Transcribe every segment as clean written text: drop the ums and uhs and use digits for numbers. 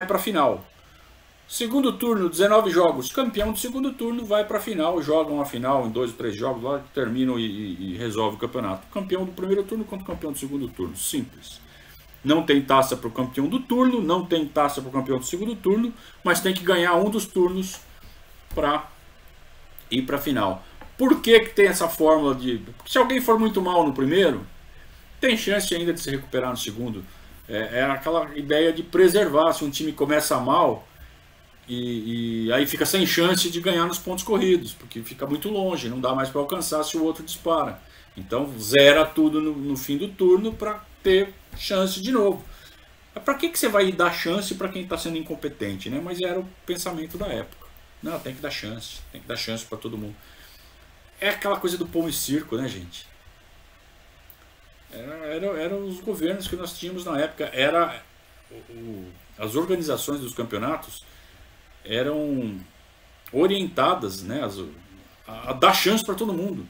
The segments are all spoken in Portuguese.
para a final. Segundo turno, 19 jogos. Campeão do segundo turno vai para a final. Jogam a final em 2 ou 3 jogos lá, terminam e resolve o campeonato. Campeão do primeiro turno contra o campeão do segundo turno. Simples. Não tem taça para o campeão do turno, não tem taça para o campeão do segundo turno, mas tem que ganhar um dos turnos para ir para a final. Por que tem essa fórmula de... Porque se alguém for muito mal no primeiro, tem chance ainda de se recuperar no segundo. É aquela ideia de preservar. Se um time começa mal e aí fica sem chance de ganhar nos pontos corridos, porque fica muito longe, não dá mais para alcançar se o outro dispara. Então zera tudo no fim do turno para ter chance de novo. Para que você vai dar chance para quem está sendo incompetente, né? Mas era o pensamento da época. Não, tem que dar chance para todo mundo. É aquela coisa do pão e circo, né, gente? Eram os governos que nós tínhamos na época. As organizações dos campeonatos eram orientadas, né, a dar chance para todo mundo.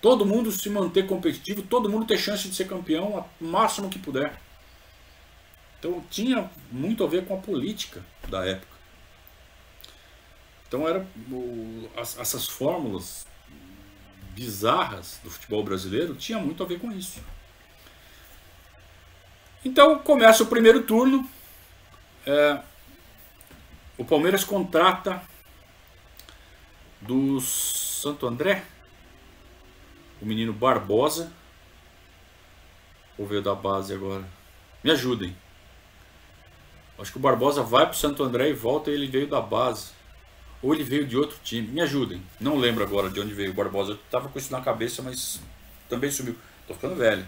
Todo mundo se manter competitivo, todo mundo ter chance de ser campeão o máximo que puder. Então tinha muito a ver com a política da época. Então essas fórmulas bizarras do futebol brasileiro tinha muito a ver com isso. Então começa o primeiro turno. O Palmeiras contrata do Santo André o menino Barbosa. Vou ver da base agora. Me ajudem. Acho que o Barbosa vai para o Santo André e volta, e ele veio da base. Ou ele veio de outro time. Me ajudem. Não lembro agora de onde veio o Barbosa. Eu estava com isso na cabeça, mas também sumiu. Tô ficando velho.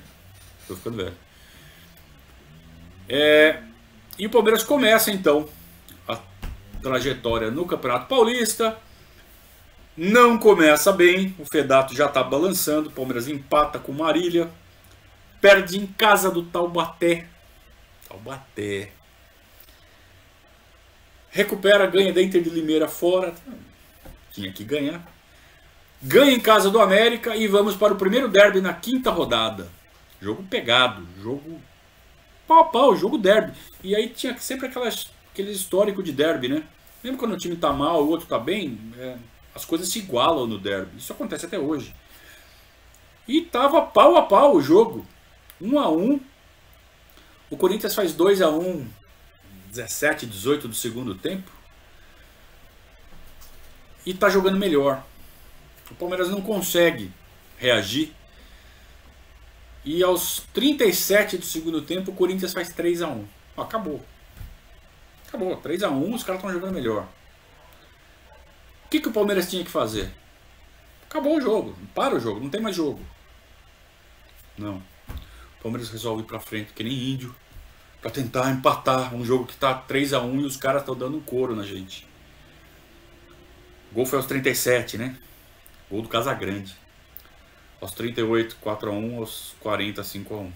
E o Palmeiras começa então a trajetória no Campeonato Paulista. Não começa bem. O Fedato já está balançando. O Palmeiras empata com o Marília. Perde em casa do Taubaté. Recupera, ganha da Inter de Limeira fora. Tinha que ganhar. Ganha em casa do América e vamos para o primeiro derby na 5ª rodada. Jogo pegado, jogo pau a pau, jogo derby. E aí tinha sempre aquele histórico de derby, né? Mesmo quando o time tá mal, o outro tá bem, as coisas se igualam no derby. Isso acontece até hoje. E tava pau a pau o jogo. 1-1. O Corinthians faz 2-1, 17, 18 do segundo tempo. E tá jogando melhor. O Palmeiras não consegue reagir. E aos 37 do segundo tempo, o Corinthians faz 3-1. Acabou. 3-1, os caras estão jogando melhor. O que o Palmeiras tinha que fazer? Acabou o jogo. Para o jogo, não tem mais jogo. Não. O Palmeiras resolve ir pra frente, que nem índio, pra tentar empatar um jogo que tá 3-1 e os caras estão dando um couro na gente. O gol foi aos 37, né? Gol do Casagrande. Aos 38, 4-1, aos 40, 5-1.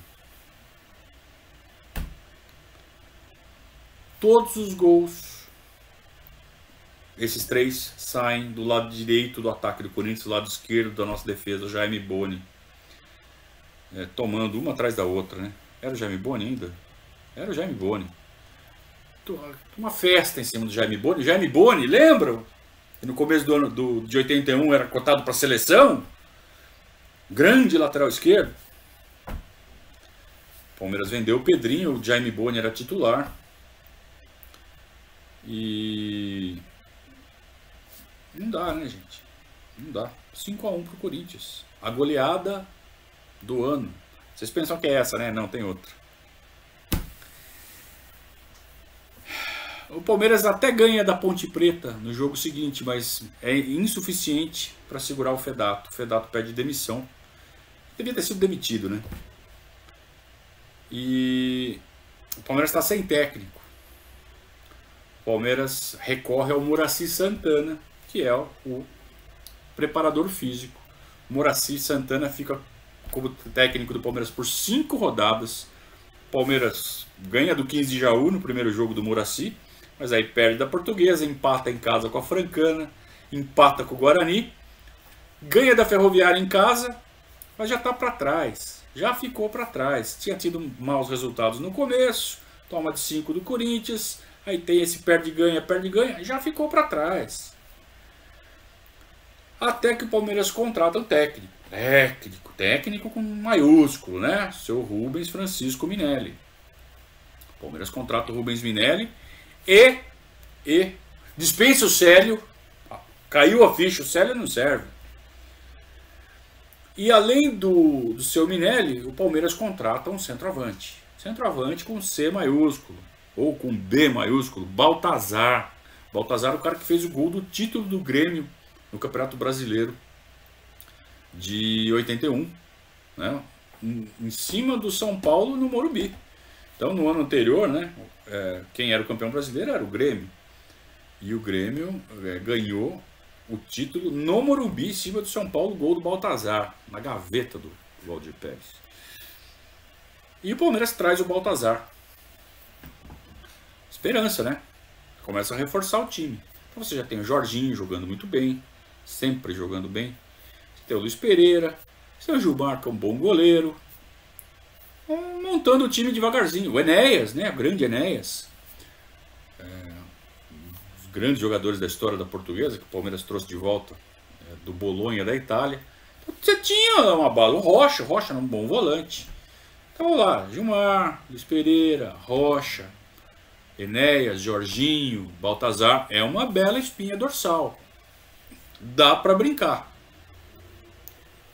Todos os gols, esses 3 saem do lado direito do ataque do Corinthians, do lado esquerdo da nossa defesa, o Jaime Boni. Tomando uma atrás da outra, né? Era o Jaime Boni ainda? Era o Jaime Boni. Uma festa em cima do Jaime Boni. Jaime Boni, lembram? No começo do ano de 81 era cotado para a seleção. Grande lateral esquerdo. O Palmeiras vendeu o Pedrinho, o Jaime Boni era titular. E não dá, né, gente? Não dá. 5-1 pro Corinthians. A goleada do ano. Vocês pensam que é essa, né? Não, tem outra. O Palmeiras até ganha da Ponte Preta no jogo seguinte, mas é insuficiente para segurar o Fedato. O Fedato pede demissão. Devia ter sido demitido, né? E o Palmeiras está sem técnico. O Palmeiras recorre ao Muracy Santana, que é o preparador físico. O Muracy Santana fica como técnico do Palmeiras por 5 rodadas. O Palmeiras ganha do 15 de Jaú no primeiro jogo do Muracy, mas aí perde da Portuguesa, empata em casa com a Francana, empata com o Guarani, ganha da Ferroviária em casa, mas já está para trás, já ficou para trás. Tinha tido maus resultados no começo, toma de 5 do Corinthians, Aí tem esse perde-ganha, já ficou para trás. Até que o Palmeiras contrata um técnico com maiúsculo, né? Seu Rubens Francisco Minelli. O Palmeiras contrata o Rubens Minelli e dispensa o Célio. Caiu a ficha, o Célio não serve. E além do seu Minelli, o Palmeiras contrata um centroavante. Centroavante com C maiúsculo, ou com B maiúsculo, Baltazar. Baltazar é o cara que fez o gol do título do Grêmio no Campeonato Brasileiro de 81, né? Em cima do São Paulo no Morumbi. Então no ano anterior, né, quem era o campeão brasileiro era o Grêmio. E o Grêmio ganhou o título no Morumbi, em cima do São Paulo, gol do Baltazar, na gaveta do Valdir Pérez. E o Palmeiras traz o Baltazar. Esperança, né? Começa a reforçar o time. Então você já tem o Jorginho jogando muito bem, sempre jogando bem. Você tem o Luiz Pereira, você tem o Gilmar, que é um bom goleiro. Montando o time devagarzinho. O Enéas, né? O grande Enéas. Os grandes jogadores da história da Portuguesa, que o Palmeiras trouxe de volta do Bolonha da Itália. Então, você tinha uma bala. O Rocha era um bom volante. Então vamos lá, Gilmar, Luiz Pereira, Rocha, Enéas, Jorginho, Baltazar. É uma bela espinha dorsal. Dá para brincar.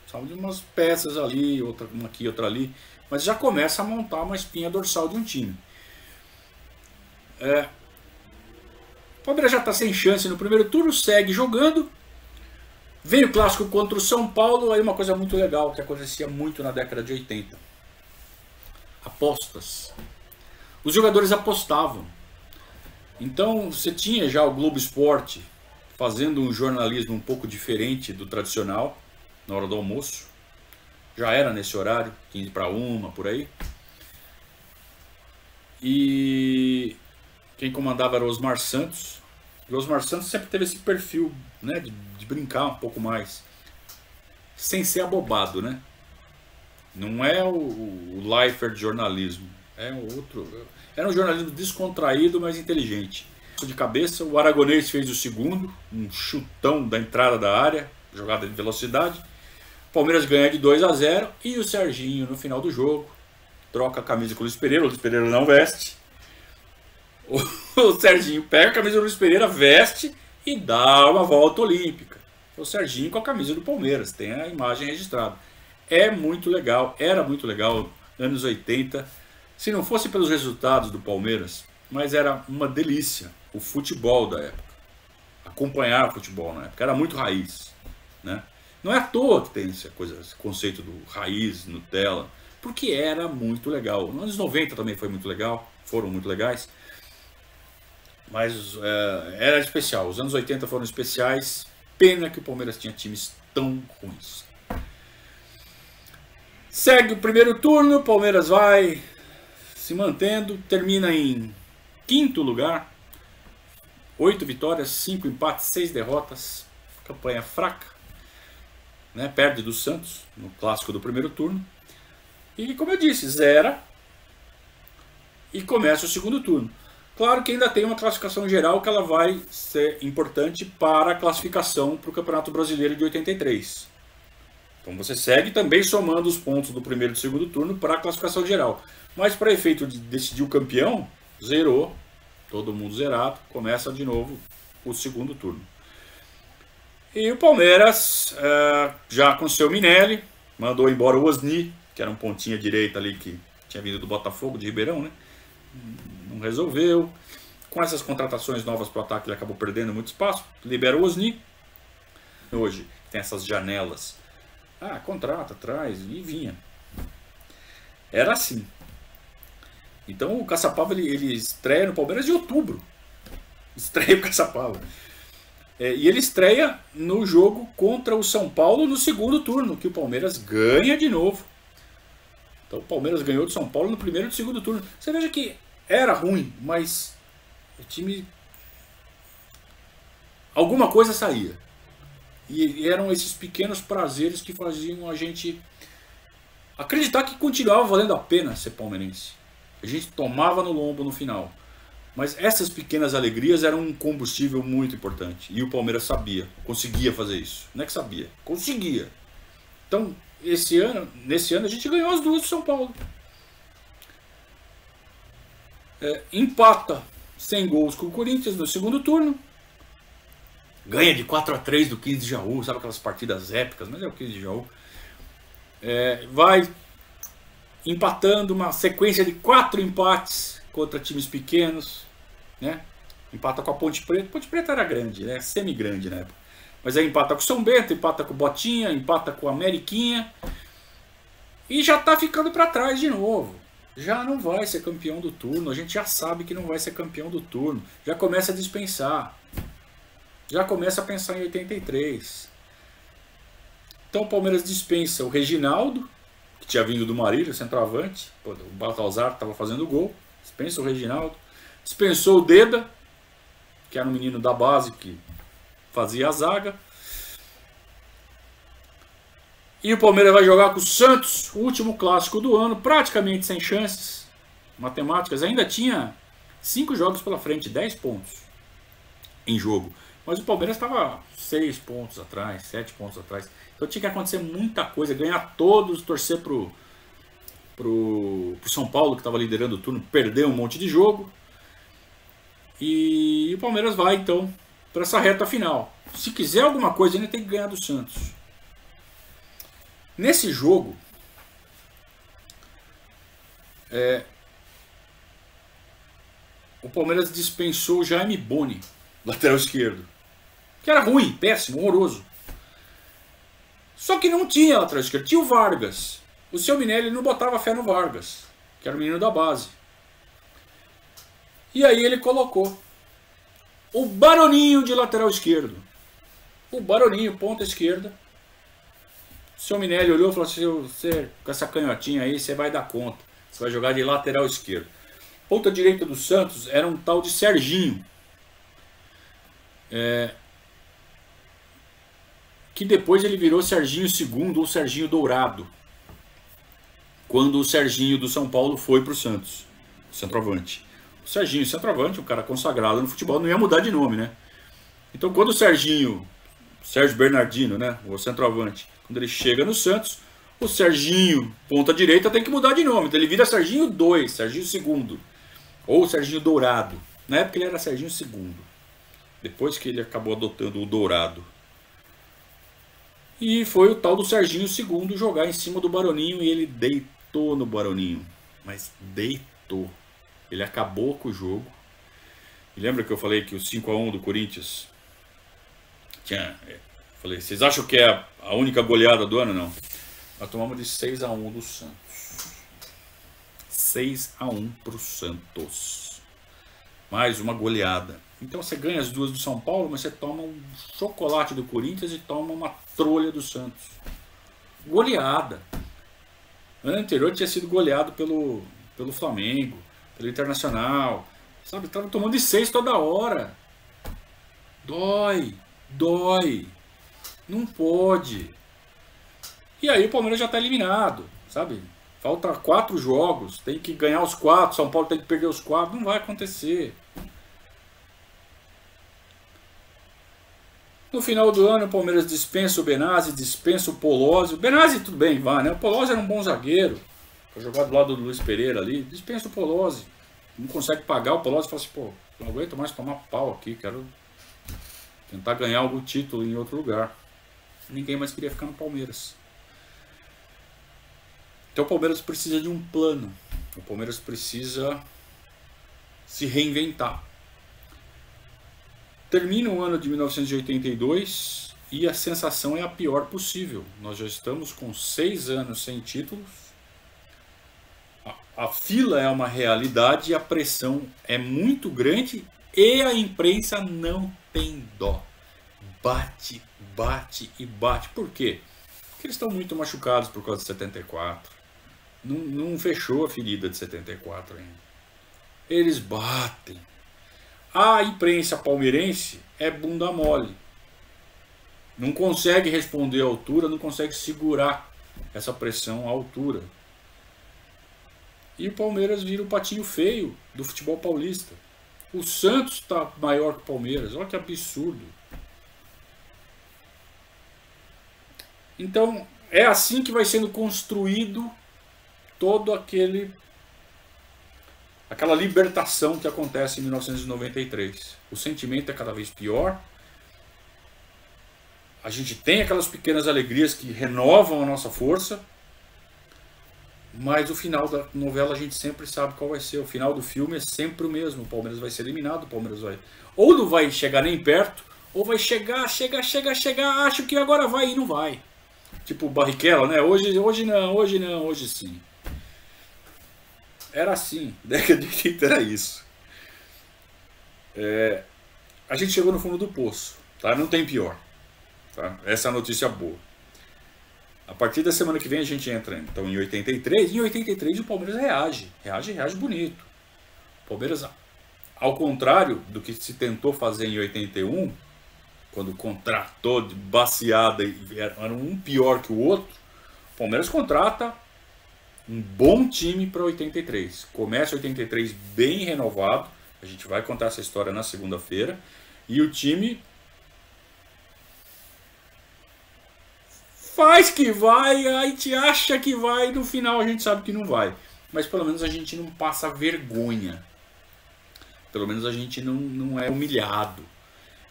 São de umas peças ali, outra, uma aqui, outra ali. Mas já começa a montar uma espinha dorsal de um time. O Palmeiras já está sem chance no primeiro turno, segue jogando. Vem o clássico contra o São Paulo. Aí uma coisa muito legal que acontecia muito na década de 80. Apostas. Os jogadores apostavam. Então você tinha já o Globo Esporte fazendo um jornalismo um pouco diferente do tradicional, na hora do almoço. Já era nesse horário, 15 para 1, por aí. E quem comandava era o Osmar Santos. E o Osmar Santos sempre teve esse perfil, né, de brincar um pouco mais, sem ser abobado, né? Não é o Leifert de jornalismo, é outro. Era um jornalismo descontraído, mas inteligente. De cabeça, o Aragonês fez o segundo, um chutão da entrada da área, jogada de velocidade. Palmeiras ganha de 2-0 e o Serginho no final do jogo troca a camisa com o Luiz Pereira. O Luiz Pereira não veste. O Serginho pega a camisa do Luiz Pereira, veste e dá uma volta olímpica. O Serginho com a camisa do Palmeiras, tem a imagem registrada. É muito legal, era muito legal, anos 80. Se não fosse pelos resultados do Palmeiras, mas era uma delícia o futebol da época. Acompanhar o futebol na época, era muito raiz, né? Não é à toa que tem esse conceito do raiz, Nutella, porque era muito legal. Nos anos 90 também foi muito legal, foram muito legais, mas era especial. Os anos 80 foram especiais, pena que o Palmeiras tinha times tão ruins. Segue o primeiro turno, o Palmeiras vai se mantendo, termina em quinto lugar, 8 vitórias, 5 empates, 6 derrotas, campanha fraca. Né, perde do Santos no clássico do primeiro turno. E como eu disse, zera e começa o segundo turno. Claro que ainda tem uma classificação geral que ela vai ser importante para a classificação para o Campeonato Brasileiro de 83. Então você segue também somando os pontos do primeiro e do segundo turno para a classificação geral. Mas para efeito de decidir o campeão, zerou, todo mundo zerado, começa de novo o segundo turno. E o Palmeiras, já com o seu Minelli, mandou embora o Osni, que era um pontinha direita ali que tinha vindo do Botafogo, de Ribeirão, né? Não resolveu. Com essas contratações novas para o ataque, ele acabou perdendo muito espaço. Libera o Osni. Hoje tem essas janelas. Contrata, traz, e vinha. Era assim. Então o Caçapava ele estreia no Palmeiras em outubro. Estreia o Caçapava. E ele estreia no jogo contra o São Paulo no segundo turno, que o Palmeiras ganha de novo. Então o Palmeiras ganhou do São Paulo no primeiro e no segundo turno. Você veja que era ruim, mas o time... alguma coisa saía. E eram esses pequenos prazeres que faziam a gente acreditar que continuava valendo a pena ser palmeirense. A gente tomava no lombo no final. Mas essas pequenas alegrias eram um combustível muito importante. E o Palmeiras sabia, conseguia fazer isso. Não é que sabia, conseguia. Então, nesse ano a gente ganhou as duas do São Paulo. Empata sem gols com o Corinthians no segundo turno. Ganha de 4-3 do 15 de Jaú. Sabe aquelas partidas épicas? Mas é o 15 de Jaú. Vai empatando uma sequência de 4 empates contra times pequenos, né? Empata com a Ponte Preta. Ponte Preta era grande, né? Semi-grande na época. Mas aí empata com o São Bento, empata com o Botinha, empata com o Ameriquinha. E já tá ficando para trás de novo. Já não vai ser campeão do turno. A gente já sabe que não vai ser campeão do turno. Já começa a dispensar. Já começa a pensar em 83. Então o Palmeiras dispensa o Reginaldo, que tinha vindo do Marília, centroavante. Pô, o Baltazar estava fazendo gol. Dispensa o Reginaldo. Dispensou o Deda, que era um menino da base que fazia a zaga. E o Palmeiras vai jogar com o Santos, o último clássico do ano, praticamente sem chances matemáticas. Ainda tinha 5 jogos pela frente, 10 pontos em jogo. Mas o Palmeiras estava 6 pontos atrás, 7 pontos atrás. Então tinha que acontecer muita coisa, ganhar todos, torcer pro São Paulo, que estava liderando o turno, perder um monte de jogo. E o Palmeiras vai então para essa reta final. Se quiser alguma coisa, ainda tem que ganhar do Santos. Nesse jogo, o Palmeiras dispensou o Jaime Boni, lateral esquerdo, que era ruim, péssimo, horroroso. Só que não tinha lateral esquerdo, tinha o Vargas. O seu Minelli não botava fé no Vargas, que era o menino da base. E aí ele colocou o Baroninho de lateral esquerdo. O Baroninho, ponta esquerda. O seu Minelli olhou e falou assim: você, com essa canhotinha aí, você vai dar conta. Você vai jogar de lateral esquerdo. Ponta direita do Santos era um tal de Serginho. Que depois ele virou Serginho II ou Serginho Dourado. Quando o Serginho do São Paulo foi para o Santos, centroavante. O Serginho, centroavante, um cara consagrado no futebol, não ia mudar de nome, né? Então quando o Sérgio Bernardino, né, o centroavante, quando ele chega no Santos, o Serginho, ponta direita, tem que mudar de nome. Então ele vira Serginho II, Serginho II. Ou Serginho Dourado. Na época ele era Serginho II. Depois que ele acabou adotando o Dourado. E foi o tal do Serginho II jogar em cima do Baroninho e ele deitou no Baroninho. Mas deitou. Ele acabou com o jogo. E lembra que eu falei que o 5-1 do Corinthians tinha... Falei, vocês acham que é a única goleada do ano? Não. Nós tomamos de 6-1 do Santos. 6-1 pro Santos. Mais uma goleada. Então você ganha as duas do São Paulo, mas você toma um chocolate do Corinthians e toma uma trolha do Santos. Goleada. No ano anterior tinha sido goleado pelo Flamengo, pelo Internacional. Sabe, tava tomando de 6 toda hora. Dói. Não pode. E aí o Palmeiras já está eliminado, sabe? Falta 4 jogos, tem que ganhar os 4, São Paulo tem que perder os 4, não vai acontecer. No final do ano o Palmeiras dispensa o Benazzi, dispensa o Polozzi. O Benazzi tudo bem, vai, né? O Polozzi era um bom zagueiro, para jogar do lado do Luiz Pereira ali, dispensa o Polozzi. Não consegue pagar, o Polozzi fala assim, pô, não aguento mais tomar pau aqui, quero tentar ganhar algum título em outro lugar. Ninguém mais queria ficar no Palmeiras. Então o Palmeiras precisa de um plano. O Palmeiras precisa se reinventar. Termina o ano de 1982 e a sensação é a pior possível. Nós já estamos com 6 anos sem títulos. A fila é uma realidade e a pressão é muito grande e a imprensa não tem dó. Bate e bate. Por quê? Porque eles estão muito machucados por causa de 74. Não fechou a ferida de 74 ainda. Eles batem. A imprensa palmeirense é bunda mole. Não consegue responder à altura, não consegue segurar essa pressão à altura. E o Palmeiras vira o patinho feio do futebol paulista. O Santos está maior que o Palmeiras. Olha que absurdo. Então, é assim que vai sendo construído todo aquela libertação que acontece em 1993. O sentimento é cada vez pior. A gente tem aquelas pequenas alegrias que renovam a nossa força, mas o final da novela a gente sempre sabe qual vai ser. O final do filme é sempre o mesmo. O Palmeiras vai ser eliminado, o Palmeiras vai... ou não vai chegar nem perto, ou vai chegar, acho que agora vai e não vai. Tipo o Barrichello, né? Hoje não, hoje sim. Era assim, década de 80 era isso. A gente chegou no fundo do poço, tá? Não tem pior. Tá? Essa é a notícia boa. A partir da semana que vem a gente entra então em 83. Em 83 o Palmeiras reage bonito. O Palmeiras, ao contrário do que se tentou fazer em 81, quando contratou de baseada e era um pior que o outro, o Palmeiras contrata um bom time para 83. Começa 83 bem renovado. A gente vai contar essa história na segunda-feira. E o time faz que vai, a gente acha que vai, no final a gente sabe que não vai. Mas pelo menos a gente não passa vergonha. Pelo menos a gente não é humilhado.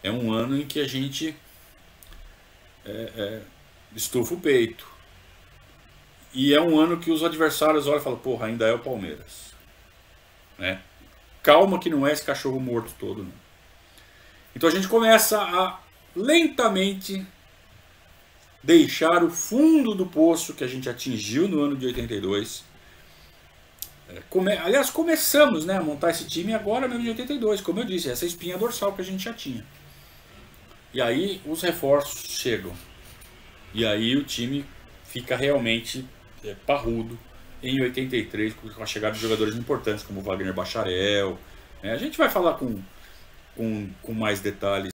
É um ano em que a gente estufa o peito. E é um ano que os adversários olham e falam, porra, ainda é o Palmeiras. Né? Calma que não é esse cachorro morto todo. Não. Então a gente começa a lentamente deixar o fundo do poço que a gente atingiu no ano de 82. Aliás, começamos, né, a montar esse time agora mesmo de 82, como eu disse, essa espinha dorsal que a gente já tinha. E aí os reforços chegam. E aí o time fica realmente parrudo em 83, com a chegada de jogadores importantes como o Wagner Bacharel. A gente vai falar com mais detalhes